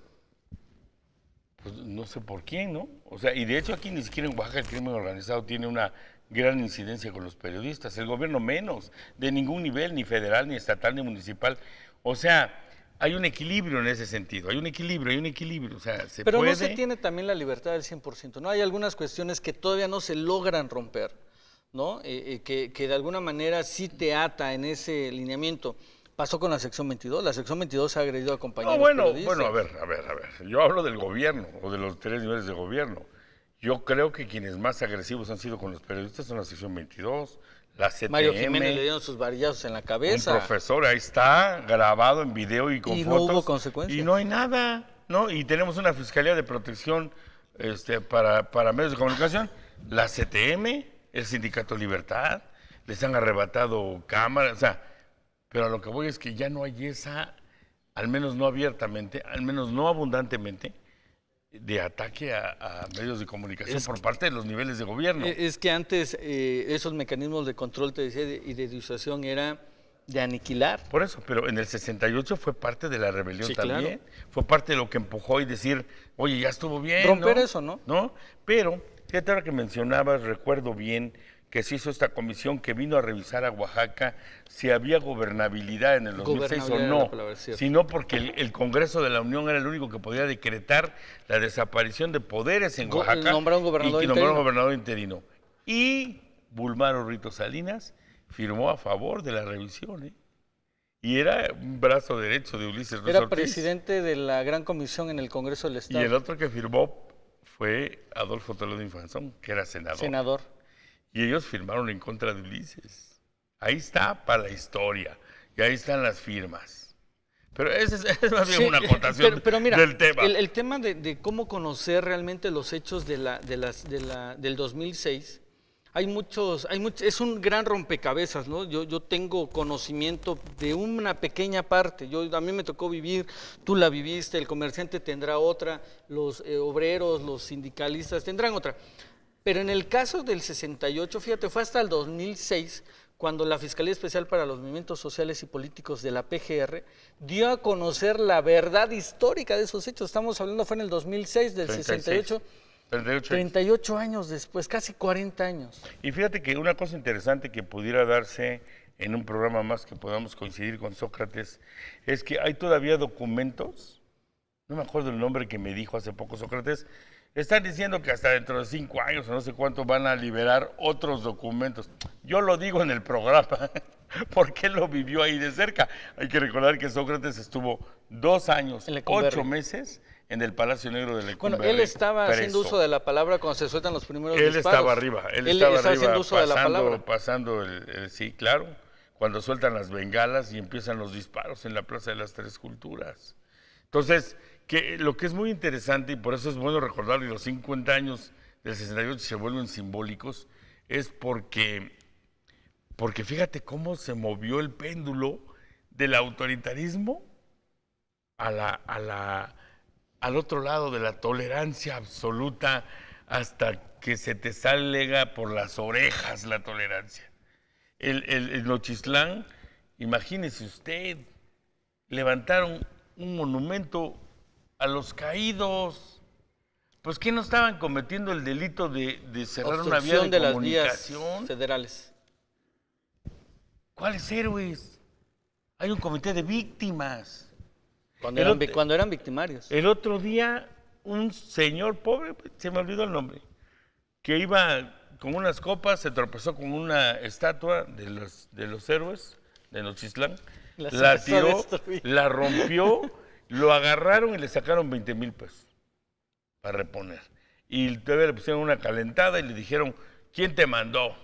Pues no sé por quién, ¿no? O sea, y de hecho aquí ni siquiera en Oaxaca el crimen organizado tiene una gran incidencia con los periodistas, el gobierno menos, de ningún nivel, ni federal, ni estatal, ni municipal. O sea, hay un equilibrio en ese sentido, hay un equilibrio, o sea, se Pero puede... no se tiene también la libertad del 100%, ¿no? Hay algunas cuestiones que todavía no se logran romper, ¿no? Que de alguna manera sí te ata en ese lineamiento. Pasó con la sección 22, la sección 22 ha agredido a compañeros periodistas. Bueno, a ver, yo hablo del gobierno, o de los 3 niveles de gobierno. Yo creo que quienes más agresivos han sido con los periodistas son la sección 22, la CTM. Mario Jiménez le dieron sus varillazos en la cabeza. Un profesor, ahí está, grabado en video y con Y fotos. no hubo consecuencias. Y no hay nada, ¿no? Y tenemos una Fiscalía de Protección para medios de comunicación, la CTM, el Sindicato Libertad, les han arrebatado cámaras, o sea, pero a lo que voy es que ya no hay esa, al menos no abiertamente, al menos no abundantemente, de ataque a medios de comunicación por parte de los niveles de gobierno. Es que antes esos mecanismos de control, te decía, y de disuasión era de aniquilar. Por eso, pero en el 68 fue parte de la rebelión Sí, también, claro. fue parte de lo que empujó y decir, oye, ya estuvo bien, Romper ¿no? eso, ¿no? ¿No? Pero, fíjate ahora que mencionabas, recuerdo bien que se hizo esta comisión que vino a revisar a Oaxaca si había gobernabilidad en el 2006 o Gobernabilidad era no, la palabra, es cierto. sino porque el Congreso de la Unión era el único que podía decretar la desaparición de poderes en Oaxaca nombrar un gobernador y que nombró un interino. gobernador interino. Y Bulmaro Rito Salinas firmó a favor de la revisión, ¿eh? Y era un brazo derecho de Ulises Ruiz Era Ortiz. presidente de la Gran Comisión en el Congreso del Y Estado. el otro que firmó fue Adolfo Toledo Infanzón, que era senador. Senador. Y ellos firmaron en contra de Ulises. Ahí está para la historia. Y ahí están las firmas. Pero esa es más bien Sí, una acotación pero mira, del tema. El tema de cómo conocer realmente los hechos del 2006, es un gran rompecabezas, ¿no? Yo tengo conocimiento de una pequeña parte. A mí me tocó vivir, tú la viviste, el comerciante tendrá otra, los obreros, los sindicalistas tendrán otra. Pero en el caso del 68, fíjate, fue hasta el 2006 cuando la Fiscalía Especial para los Movimientos Sociales y Políticos de la PGR dio a conocer la verdad histórica de esos hechos. Estamos hablando, fue en el 2006, del 68, 38 años después, casi 40 años. Y fíjate que una cosa interesante que pudiera darse en un programa más que podamos coincidir con Sócrates es que hay todavía documentos, no me acuerdo el nombre que me dijo hace poco Sócrates, están diciendo que hasta dentro de 5 años o no sé cuánto van a liberar otros documentos. Yo lo digo en el programa, porque él lo vivió ahí de cerca. Hay que recordar que Sócrates estuvo 2 años, 8 meses en el Palacio Negro de Lecumberri. Bueno, él estaba preso. haciendo uso de la palabra cuando se sueltan los primeros disparos. Él estaba arriba, Él estaba haciendo uso de la palabra. pasando sí, claro. cuando sueltan las bengalas y empiezan los disparos en la Plaza de las Tres Culturas. Entonces, lo que es muy interesante, y por eso es bueno recordar que los 50 años del 68 se vuelven simbólicos, es porque fíjate cómo se movió el péndulo del autoritarismo al otro lado de la tolerancia absoluta, hasta que se te salga por las orejas la tolerancia. El Nochistlán, imagínese usted, levantaron un monumento a los caídos. Pues ¿qué no estaban cometiendo el delito de cerrar una vía de comunicación? Las vías federales. ¿Cuáles héroes? Hay un comité de víctimas. Cuando eran victimarios. El otro día, un señor pobre, se me olvidó el nombre, que iba con unas copas, se tropezó con una estatua de los héroes de Nochistlán, la tiró, la rompió, lo agarraron y le sacaron 20,000 pesos para reponer. Y todavía le pusieron una calentada y le dijeron, ¿quién te mandó?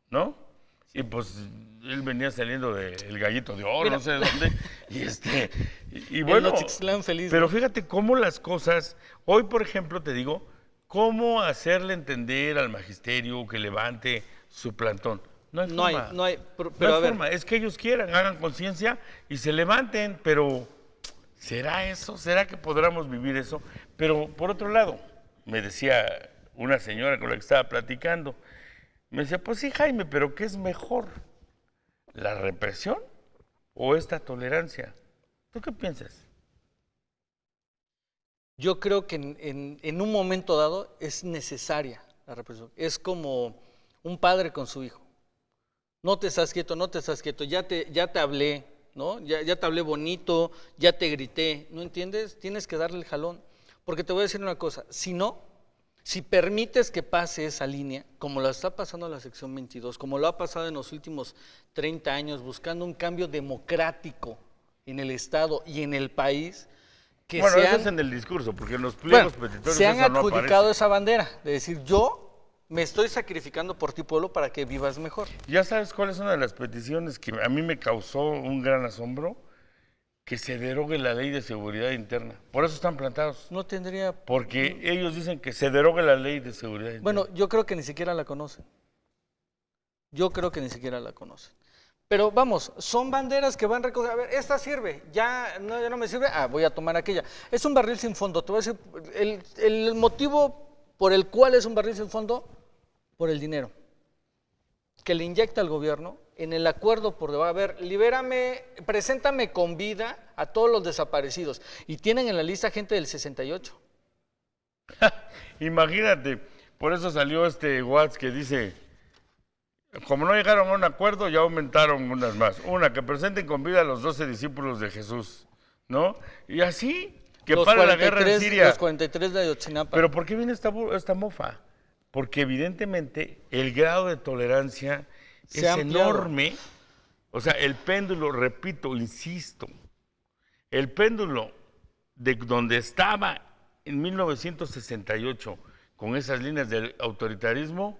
¿No? Y pues él venía saliendo del Gallito de Oro, no sé de dónde. Y bueno, feliz, pero fíjate cómo las cosas, hoy por ejemplo te digo, cómo hacerle entender al magisterio que levante su plantón. No hay forma. No hay forma. Es que ellos quieran, hagan conciencia y se levanten, pero ¿será eso? ¿Será que podamos vivir eso? Pero por otro lado, me decía una señora con la que estaba platicando, me decía, pues sí, Jaime, pero ¿qué es mejor? ¿La represión o esta tolerancia? ¿Tú qué piensas? Yo creo que en un momento dado es necesaria la represión. Es como un padre con su hijo. No te estás quieto, ya te hablé, ¿no? Ya te hablé bonito, ya te grité, ¿no entiendes? Tienes que darle el jalón. Porque te voy a decir una cosa, si permites que pase esa línea, como la está pasando en la sección 22, como lo ha pasado en los últimos 30 años, buscando un cambio democrático en el Estado y en el país, eso es en el discurso, porque en los pliegos petitorios se han eso no adjudicado aparece. esa bandera, de decir, yo me estoy sacrificando por ti, pueblo, para que vivas mejor. ¿Ya sabes cuál es una de las peticiones que a mí me causó un gran asombro? Que se derogue la ley de seguridad interna. Por eso están plantados. No tendría... Porque ellos dicen que se derogue la ley de seguridad interna. Bueno, yo creo que ni siquiera la conocen. Pero vamos, son banderas que van recogiendo. A ver, esta sirve, ya no me sirve, voy a tomar aquella. Es un barril sin fondo. Te voy a decir, el motivo por el cual es un barril sin fondo, por el dinero que le inyecta al gobierno en el acuerdo por debajo. A ver, libérame, preséntame con vida a todos los desaparecidos. Y tienen en la lista gente del 68. Imagínate, por eso salió WhatsApp que dice, como no llegaron a un acuerdo, ya aumentaron unas más. Una, que presenten con vida a los 12 discípulos de Jesús, ¿no? Y así, que para la guerra en Siria. Los 43 de Ayotzinapa. Pero ¿por qué viene esta mofa? Porque evidentemente el grado de tolerancia es enorme. O sea, el péndulo, repito, insisto, el péndulo de donde estaba en 1968 con esas líneas del autoritarismo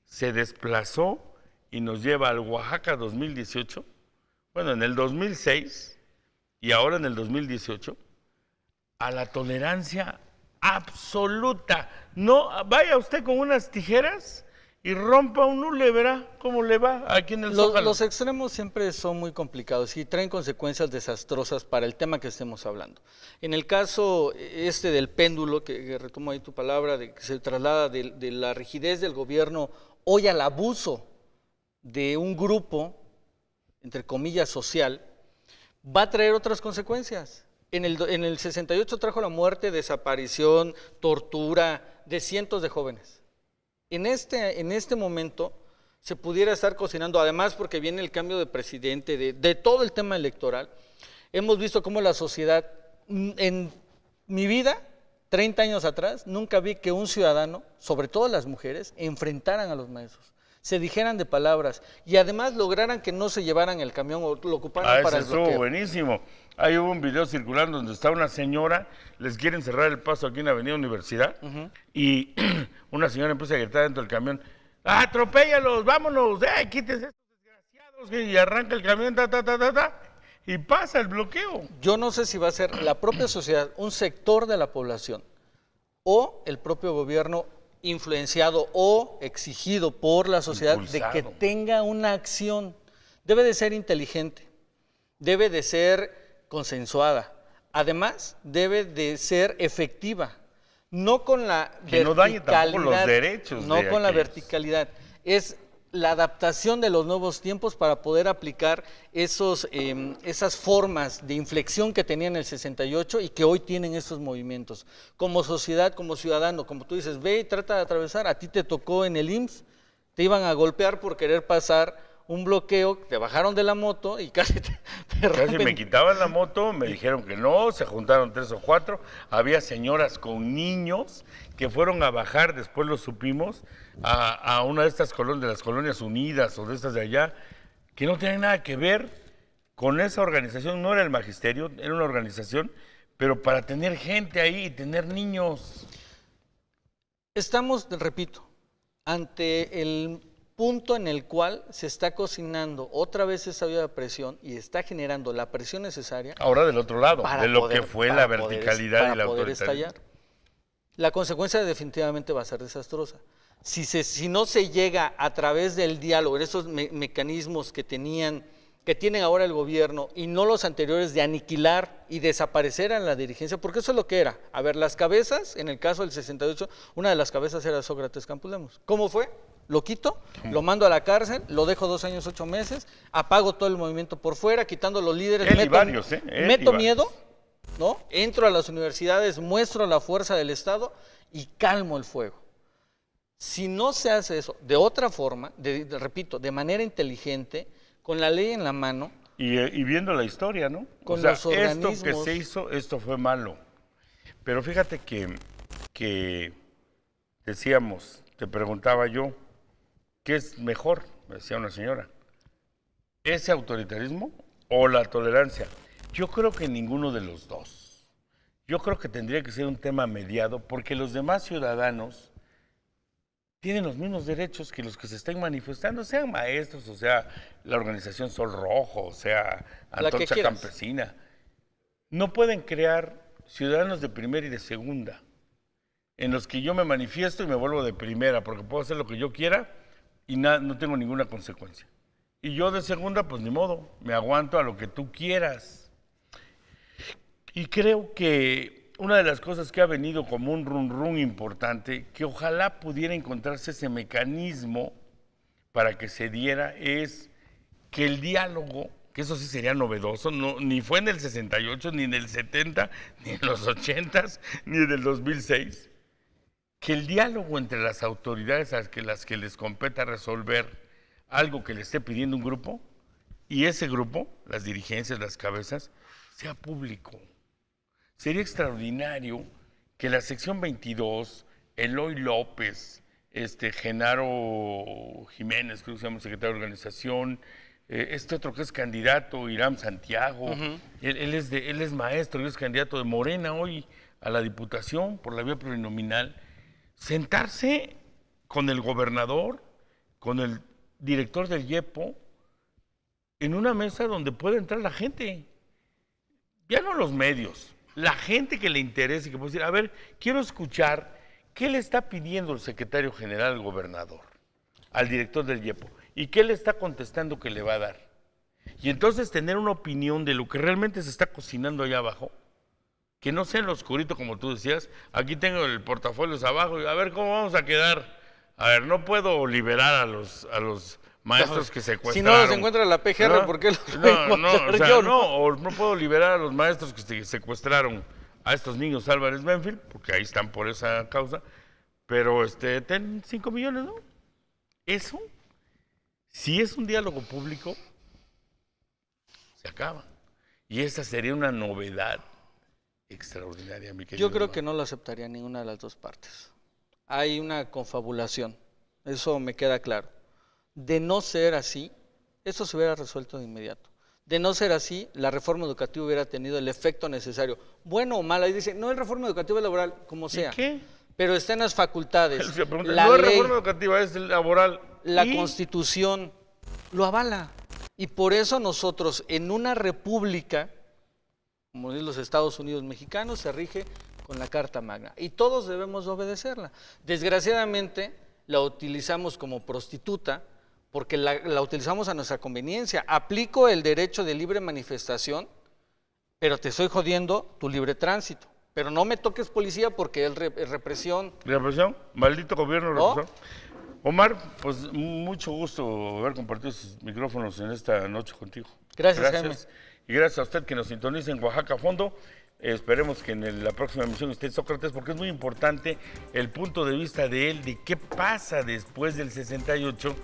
se desplazó y nos lleva al Oaxaca 2018, bueno, en el 2006 y ahora en el 2018, a la tolerancia absoluta. No, vaya usted con unas tijeras y rompa un hule, verá cómo le va aquí en el Zócalo. Los extremos siempre son muy complicados y traen consecuencias desastrosas para el tema que estemos hablando. En el caso del péndulo, que retomo ahí tu palabra, de que se traslada de la rigidez del gobierno hoy al abuso de un grupo, entre comillas, social, va a traer otras consecuencias. En el 68 trajo la muerte, desaparición, tortura de cientos de jóvenes. En este momento se pudiera estar cocinando, además porque viene el cambio de presidente, de todo el tema electoral. Hemos visto cómo la sociedad, en mi vida, 30 años atrás, nunca vi que un ciudadano, sobre todo las mujeres, enfrentaran a los maestros, se dijeran de palabras y además lograran que no se llevaran el camión o lo ocuparan para el bloqueo. Estuvo buenísimo. Ahí hubo un video circulando donde está una señora, les quieren cerrar el paso aquí en la Avenida Universidad, y una señora empieza a gritar dentro del camión, ¡atropéllalos, vámonos! ¡Quítense estos desgraciados! y arranca el camión, y pasa el bloqueo. Yo no sé si va a ser la propia sociedad, un sector de la población, o el propio gobierno influenciado o exigido por la sociedad Impulsado. de que tenga una acción. Debe de ser inteligente, debe de ser consensuada, además debe de ser efectiva, no con la Que no dañe tampoco los verticalidad, derechos no de con la aquellos. verticalidad, es la adaptación de los nuevos tiempos para poder aplicar esas formas de inflexión que tenían en el 68 y que hoy tienen estos movimientos. Como sociedad, como ciudadano, como tú dices, ve y trata de atravesar, a ti te tocó en el IMSS, te iban a golpear por querer pasar un bloqueo, te bajaron de la moto y casi te Casi rompen. me quitaban la moto, me dijeron que no, se juntaron 3 o 4, había señoras con niños que fueron a bajar, después lo supimos, a una de estas colonias, de las Colonias Unidas o de estas de allá, que no tenían nada que ver con esa organización, no era el magisterio, era una organización, pero para tener gente ahí y tener niños. Estamos, repito, ante el punto en el cual se está cocinando otra vez esa olla de presión y está generando la presión necesaria Ahora del otro lado, para de lo poder- que fue para la poder- verticalidad para y la poder autoritarismo. estallar. La consecuencia definitivamente va a ser desastrosa. Si no se llega a través del diálogo, esos mecanismos que tienen ahora el gobierno y no los anteriores de aniquilar y desaparecer a la dirigencia, porque eso es lo que era. A ver, las cabezas, en el caso del 68, una de las cabezas era Sócrates Campos Lemos. ¿Cómo fue? Lo quito, lo mando a la cárcel, lo dejo 2 años, 8 meses, apago todo el movimiento por fuera, quitando los líderes, Él y varios, Él y meto varios. miedo, ¿no? Entro a las universidades, muestro la fuerza del Estado y calmo el fuego. Si no se hace eso de otra forma, repito, de manera inteligente, con la ley en la mano, Y viendo la historia, ¿no? Con o sea, los esto que organismos. se hizo, esto fue malo. Pero fíjate que decíamos, te preguntaba yo, ¿qué es mejor? Me decía una señora, ¿ese autoritarismo o la tolerancia? Yo creo que ninguno de los dos. Yo creo que tendría que ser un tema mediado porque los demás ciudadanos tienen los mismos derechos que los que se estén manifestando, sean maestros, o sea, la organización Sol Rojo, o sea, La que Antorcha quieras. Campesina. No pueden crear ciudadanos de primera y de segunda, en los que yo me manifiesto y me vuelvo de primera, porque puedo hacer lo que yo quiera y no tengo ninguna consecuencia. Y yo de segunda, pues ni modo, me aguanto a lo que tú quieras. Y creo que una de las cosas que ha venido como un run importante, que ojalá pudiera encontrarse ese mecanismo para que se diera, es que el diálogo, que eso sí sería novedoso, ni fue en el 68, ni en el 70, ni en los 80, ni en el 2006, que el diálogo entre las autoridades a las que les competa resolver algo que le esté pidiendo un grupo, y ese grupo, las dirigencias, las cabezas, sea público. Sería extraordinario que la sección 22, Eloy López, Genaro Jiménez, creo que se llama secretario de organización, este otro que es candidato, Irán Santiago, él es maestro y es candidato de Morena hoy a la Diputación por la vía plurinominal, sentarse con el gobernador, con el director del IEPO, en una mesa donde pueda entrar la gente, ya no los medios, la gente que le interese, que puede decir, a ver, quiero escuchar qué le está pidiendo el secretario general al gobernador, al director del IEPO, y qué le está contestando que le va a dar. Y entonces tener una opinión de lo que realmente se está cocinando allá abajo, que no sea en lo oscurito como tú decías, aquí tengo el portafolio abajo, y a ver cómo vamos a quedar. A ver, no puedo liberar a los maestros que secuestraron. Si no los encuentra la PGR, ¿no? ¿por qué los no puedo liberar a los maestros que secuestraron a estos niños Álvarez Benfield, porque ahí están por esa causa, pero ten 5 millones, ¿no? Eso, si es un diálogo público, se acaba. Y esa sería una novedad extraordinaria, mi querido Yo creo hermano. que no lo aceptaría ninguna de las dos partes. Hay una confabulación, eso me queda claro. De no ser así, eso se hubiera resuelto de inmediato. De no ser así, la reforma educativa hubiera tenido el efecto necesario. Bueno o mala, y dice, no es reforma educativa, laboral, como sea. ¿Y qué? Pero está en las facultades. Se pregunta, La no es ley, reforma educativa, es laboral. la ¿Y? Constitución lo avala. Y por eso nosotros, en una república, como es los Estados Unidos mexicanos, se rige con la Carta Magna. Y todos debemos obedecerla. Desgraciadamente, la utilizamos como prostituta, porque la utilizamos a nuestra conveniencia. Aplico el derecho de libre manifestación, pero te estoy jodiendo tu libre tránsito. Pero no me toques, policía, porque es represión. ¿Represión? Maldito gobierno ¿No? represor. Omar, pues mucho gusto haber compartido sus micrófonos en esta noche contigo. Gracias, Jaime. Y gracias a usted que nos sintoniza en Oaxaca a Fondo. Esperemos que en la próxima emisión esté Sócrates, porque es muy importante el punto de vista de él, de qué pasa después del 68.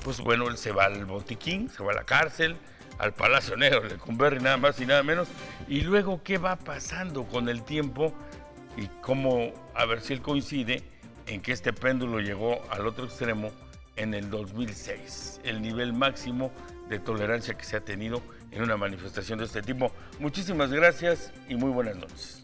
Pues bueno, él se va al botiquín, se va a la cárcel, al Palacio Negro de Lecumberri, nada más y nada menos. Y luego, ¿qué va pasando con el tiempo? Y cómo, a ver si él coincide en que este péndulo llegó al otro extremo en el 2006, el nivel máximo de tolerancia que se ha tenido en una manifestación de este tipo. Muchísimas gracias y muy buenas noches.